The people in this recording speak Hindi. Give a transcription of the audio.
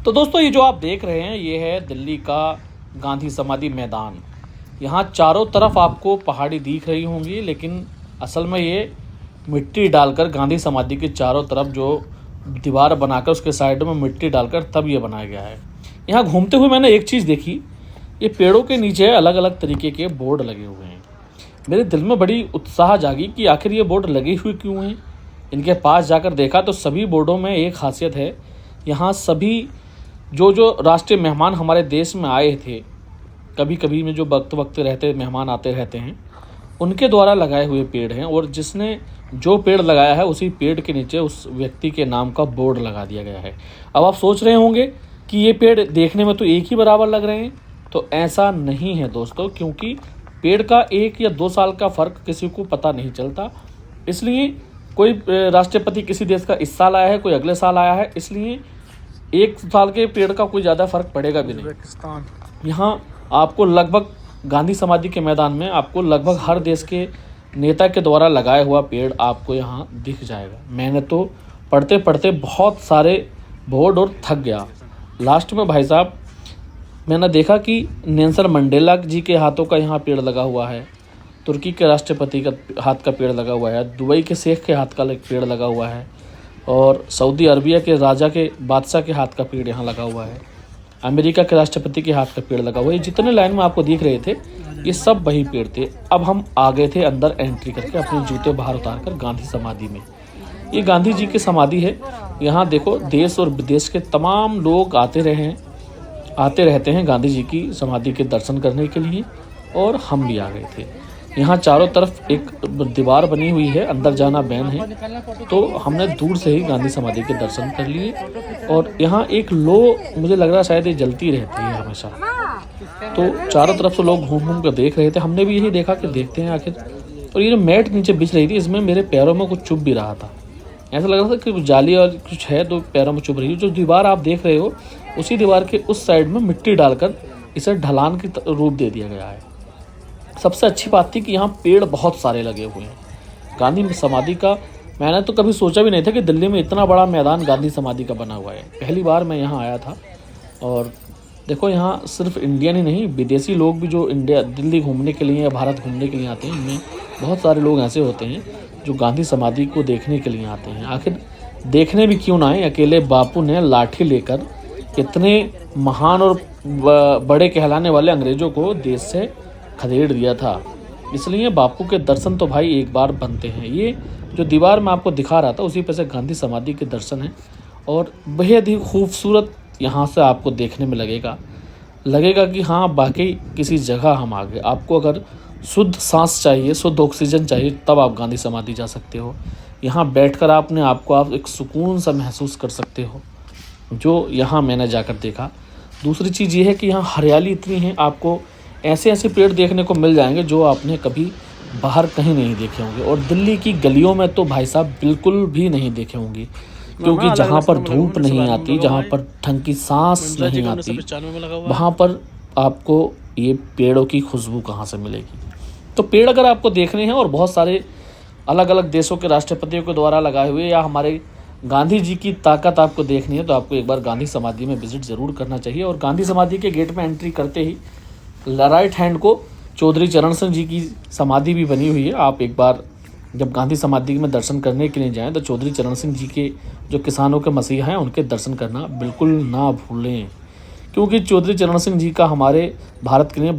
तो दोस्तों ये जो आप देख रहे हैं ये है दिल्ली का गांधी समाधि मैदान। यहाँ चारों तरफ आपको पहाड़ी दिख रही होंगी, लेकिन असल में ये मिट्टी डालकर गांधी समाधि के चारों तरफ जो दीवार बनाकर उसके साइडों में मिट्टी डालकर तब ये बनाया गया है। यहाँ घूमते हुए मैंने एक चीज़ देखी, ये पेड़ों के नीचे अलग अलग तरीके के बोर्ड लगे हुए हैं। मेरे दिल में बड़ी उत्साह जागी कि आखिर ये बोर्ड लगे हुए क्यों हैं। इनके पास जाकर देखा तो सभी बोर्डों में एक खासियत है, यहाँ सभी जो राष्ट्रीय मेहमान हमारे देश में आए थे, कभी कभी में जो वक्त रहते मेहमान आते रहते हैं, उनके द्वारा लगाए हुए पेड़ हैं। और जिसने जो पेड़ लगाया है उसी पेड़ के नीचे उस व्यक्ति के नाम का बोर्ड लगा दिया गया है। अब आप सोच रहे होंगे कि ये पेड़ देखने में तो एक ही बराबर लग रहे हैं, तो ऐसा नहीं है दोस्तों, क्योंकि पेड़ का 1 या 2 साल का फ़र्क किसी को पता नहीं चलता। इसलिए कोई राष्ट्रपति किसी देश का इस साल आया है, कोई अगले साल आया है, इसलिए 1 साल के पेड़ का कोई ज़्यादा फर्क पड़ेगा भी नहीं। यहाँ आपको लगभग गांधी समाधि के मैदान में आपको लगभग हर देश के नेता के द्वारा लगाया हुआ पेड़ आपको यहाँ दिख जाएगा। मैंने तो पढ़ते पढ़ते बहुत सारे बोर्ड और थक गया। लास्ट में भाई साहब मैंने देखा कि नेल्सन मंडेला जी के हाथों का यहाँ पेड़ लगा हुआ है, तुर्की के राष्ट्रपति का हाथ का पेड़ लगा हुआ है, दुबई के शेख के हाथ का पेड़ लगा हुआ है, और सऊदी अरबिया के राजा के बादशाह के हाथ का पेड़ यहाँ लगा हुआ है, अमेरिका के राष्ट्रपति के हाथ का पेड़ लगा हुआ है। जितने लाइन में आपको दिख रहे थे ये सब वही पेड़ थे। अब हम आ गए थे अंदर एंट्री करके अपने जूते बाहर उतारकर गांधी समाधि में। ये गांधी जी की समाधि है। यहाँ देखो देश और विदेश के तमाम लोग आते रहते हैं गांधी जी की समाधि के दर्शन करने के लिए, और हम भी आ गए थे। यहाँ चारों तरफ एक दीवार बनी हुई है, अंदर जाना बैन है, तो हमने दूर से ही गांधी समाधि के दर्शन कर लिए। और यहाँ एक लो मुझे लग रहा है शायद ये जलती रहती है हमेशा, तो चारों तरफ से लोग घूम कर देख रहे थे। हमने भी यही देखा कि देखते हैं आखिर। और ये जो मैट नीचे बिछ रही थी इसमें मेरे पैरों में कुछ चुभ भी रहा था, ऐसा लग रहा था कि जाली और कुछ है तो पैरों में चुभ रही है। जो दीवार आप देख रहे हो उसी दीवार के उस साइड में मिट्टी डालकर इसे ढलान की रूप दे दिया गया है। सबसे अच्छी बात थी कि यहाँ पेड़ बहुत सारे लगे हुए हैं। गांधी समाधि का मैंने तो कभी सोचा भी नहीं था कि दिल्ली में इतना बड़ा मैदान गांधी समाधि का बना हुआ है। पहली बार मैं यहाँ आया था। और देखो यहाँ सिर्फ इंडियन ही नहीं, विदेशी लोग भी जो दिल्ली घूमने के लिए या भारत घूमने के लिए आते हैं, इनमें बहुत सारे लोग ऐसे होते हैं जो गांधी समाधि को देखने के लिए आते हैं। आखिर देखने भी क्यों ना आए, अकेले बापू ने लाठी लेकर इतने महान और बड़े कहलाने वाले अंग्रेज़ों को देश से खदेड़ दिया था। इसलिए बापू के दर्शन तो भाई एक बार बनते हैं। ये जो दीवार मैं आपको दिखा रहा था उसी पर से गांधी समाधि के दर्शन हैं, और बेहद ही खूबसूरत यहाँ से आपको देखने में लगेगा कि हाँ बाकी किसी जगह हम आ गए। आपको अगर शुद्ध सांस चाहिए, शुद्ध ऑक्सीजन चाहिए, तब आप गांधी समाधि जा सकते हो। यहाँ बैठकर आप एक सुकून सा महसूस कर सकते हो, जो यहाँ मैंने जाकर देखा। दूसरी चीज़ ये है कि यहाँ हरियाली इतनी है, आपको ऐसे पेड़ देखने को मिल जाएंगे जो आपने कभी बाहर कहीं नहीं देखे होंगे। और दिल्ली की गलियों में तो भाई साहब बिल्कुल भी नहीं देखे होंगे, क्योंकि जहाँ पर धूप नहीं आती, जहाँ पर ढंग की सांस नहीं आती, वहाँ पर आपको ये पेड़ों की खुशबू कहाँ से मिलेगी। तो पेड़ अगर आपको देखने हैं और बहुत सारे अलग अलग देशों के राष्ट्रपतियों के द्वारा लगाए हुए, या हमारे गांधी जी की ताकत आपको देखनी है, तो आपको एक बार गांधी समाधि में विजिट ज़रूर करना चाहिए। और गांधी समाधि के गेट में एंट्री करते ही राइट हैंड को चौधरी चरण सिंह जी की समाधि भी बनी हुई है। आप एक बार जब गांधी समाधि में दर्शन करने के लिए जाएं तो चौधरी चरण सिंह जी के जो किसानों के मसीहा हैं उनके दर्शन करना बिल्कुल ना भूलें, क्योंकि चौधरी चरण सिंह जी का हमारे भारत के लिए